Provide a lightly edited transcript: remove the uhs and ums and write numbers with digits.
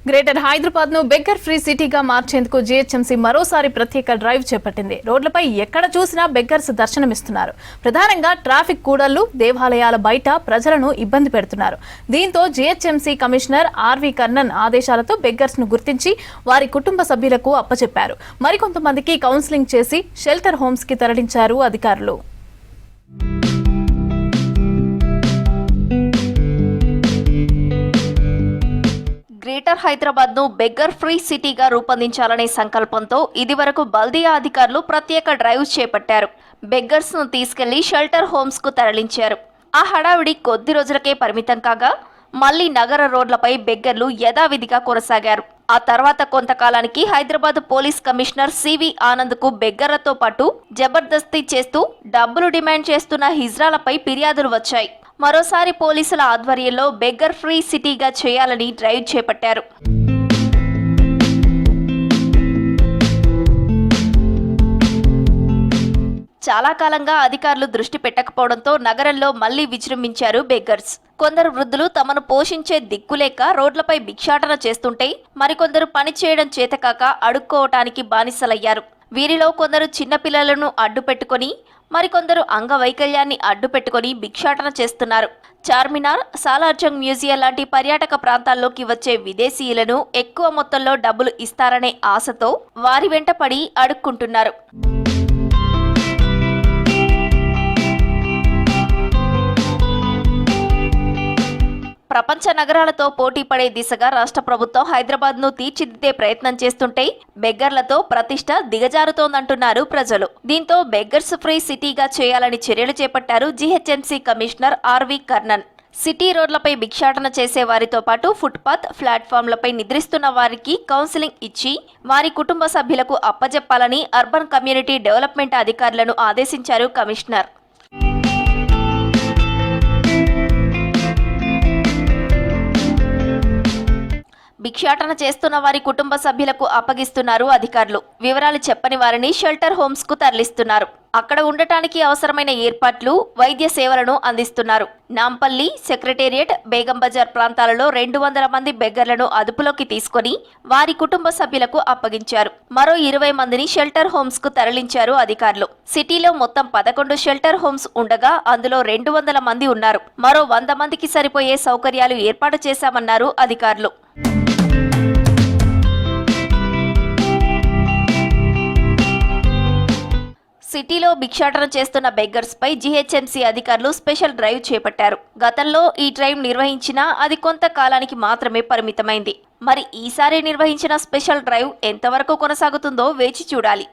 Greater Hyderabad ను beggar free సిటీగా మార్చేందుకు జీహెచ్ఎంసీ మరోసారి ప్రత్యేక డ్రైవ్ చేపట్టింది. రోడ్లపై ఎక్కడ చూసినా బెగ్గర్స్ దర్శనమిస్తున్నారు. ప్రధానంగా ట్రాఫిక్ కూడళ్లు, దేవాలయాల బయట ప్రజలను ఇబ్బంది పెడుతున్నారు. దీంతో జీహెచ్ఎంసీ కమిషనర్ ఆర్వి కర్ణన్ ఆదేశాలతో బెగ్గర్స్ ను గుర్తించి వారి కుటుంబ సభ్యులకు అప్పచెప్పారు. మరికొంతమందికి కౌన్సిలింగ్ చేసి షెల్టర్ హోమ్స్ కి తరలించారు అధికారులు. గ్రేటర్ హైదరాబాద్ ను బెగ్గర్ ఫ్రీ సిటీగా రూపొందించాలనే సంకల్పంతో ఇదివరకు బల్దియా అధికారులు ప్రత్యేక డ్రైవ్ చేపట్టారు. బెగ్గర్స్ ను తీసుకెళ్లి షెల్టర్ హోమ్స్ కు తరలించారు. ఆ హడావిడి కొద్ది రోజులకే పరిమితం కాగా మళ్లీ నగర రోడ్లపై బెగ్గర్లు యథావిధిగా కొనసాగారు. ఆ తర్వాత కొంతకాలానికి Hyderabad police commissioner CV Anand కు బెగ్గర్లతో పాటు జబర్దస్తీ చేస్తూ డబ్బులు డిమాండ్ చేస్తున్న హిజ్రాలపై ఫిర్యాదులు వచ్చాయి. మరోసారి పోలీసుల ఆధ్వర్యంలో బెగ్గర్ ఫ్రీ సిటీగా చేయాలని డ్రైవ్ చేపట్టారు. చాలా కాలంగా అధికారులు దృష్టి పెట్టకపోవడంతో నగరంలో మళ్లీ విజృంభించారు బెగ్గర్స్. కొందరు వృద్ధులు తమను పోషించే దిక్కులేక రోడ్లపై భిక్షాటన చేస్తుంటే మరికొందరు పని చేయడం చేతకాక అడుక్కోవటానికి బానిసలయ్యారు. వీరిలో కొందరు చిన్నపిల్లలను అడ్డుపెట్టుకుని మరికొందరు అంగవైకల్యాన్ని అడ్డుపెట్టుకుని భిక్షాటన చేస్తున్నారు. చార్మినార్, సాలార్జంగ్ మ్యూజియం లాంటి పర్యాటక ప్రాంతాల్లోకి వచ్చే విదేశీయులను ఎక్కువ మొత్తంలో డబ్బులు ఇస్తారనే ఆశతో వారి వెంట పడి అడుక్కుంటున్నారు. ప్రపంచ నగరాలతో పోటీ పడే దిశగా రాష్ట్ర ప్రభుత్వం హైదరాబాద్ ను తీర్చిదిద్దే ప్రయత్నం చేస్తుంటే బెగ్గర్లతో ప్రతిష్ట దిగజారుతోందంటున్నారు ప్రజలు. దీంతో బెగ్గర్స్ ఫ్రీ సిటీగా చేయాలని చర్యలు చేపట్టారు GHMC commissioner RV Karnan. City రోడ్లపై భిక్షాటన చేసే వారితో పాటు ఫుట్పాత్, ప్లాట్ఫామ్లపై నిద్రిస్తున్న వారికి కౌన్సిలింగ్ ఇచ్చి వారి కుటుంబ సభ్యులకు అప్పజెప్పాలని అర్బన్ కమ్యూనిటీ డెవలప్మెంట్ అధికారులను ఆదేశించారు కమిషనర్. భిక్షాటన చేస్తున్న వారి కుటుంబ సభ్యులకు అప్పగిస్తున్నారు అధికారులు. వివరాలు చెప్పని వారిని షెల్టర్ హోమ్స్ కు తరలిస్తున్నారు. అక్కడ ఉండటానికి అవసరమైన ఏర్పాట్లు, వైద్య సేవలను అందిస్తున్నారు. నాంపల్లి, సెక్రటేరియట్, బేగం బజార్ ప్రాంతాలలో 200 మంది బెగ్గర్లను అదుపులోకి తీసుకుని వారి కుటుంబ సభ్యులకు అప్పగించారు. మరో 20 మందిని షెల్టర్ హోమ్స్ కు తరలించారు అధికారులు. సిటీలో మొత్తం 11 షెల్టర్ హోమ్స్ ఉండగా అందులో 200 మంది ఉన్నారు. మరో 100 మందికి సరిపోయే సౌకర్యాలు ఏర్పాటు చేశామన్నారు అధికారులు. సిటీలో భిక్షాటన చేస్తున్న బెగ్గర్స్ పై జీహెచ్ఎంసీ అధికారులు స్పెషల్ డ్రైవ్ చేపట్టారు. గతంలో ఈ డ్రైవ్ నిర్వహించినా అది కొంతకాలానికి మాత్రమే పరిమితమైంది. మరి ఈసారి నిర్వహించిన స్పెషల్ డ్రైవ్ ఎంతవరకు కొనసాగుతుందో వేచి చూడాలి.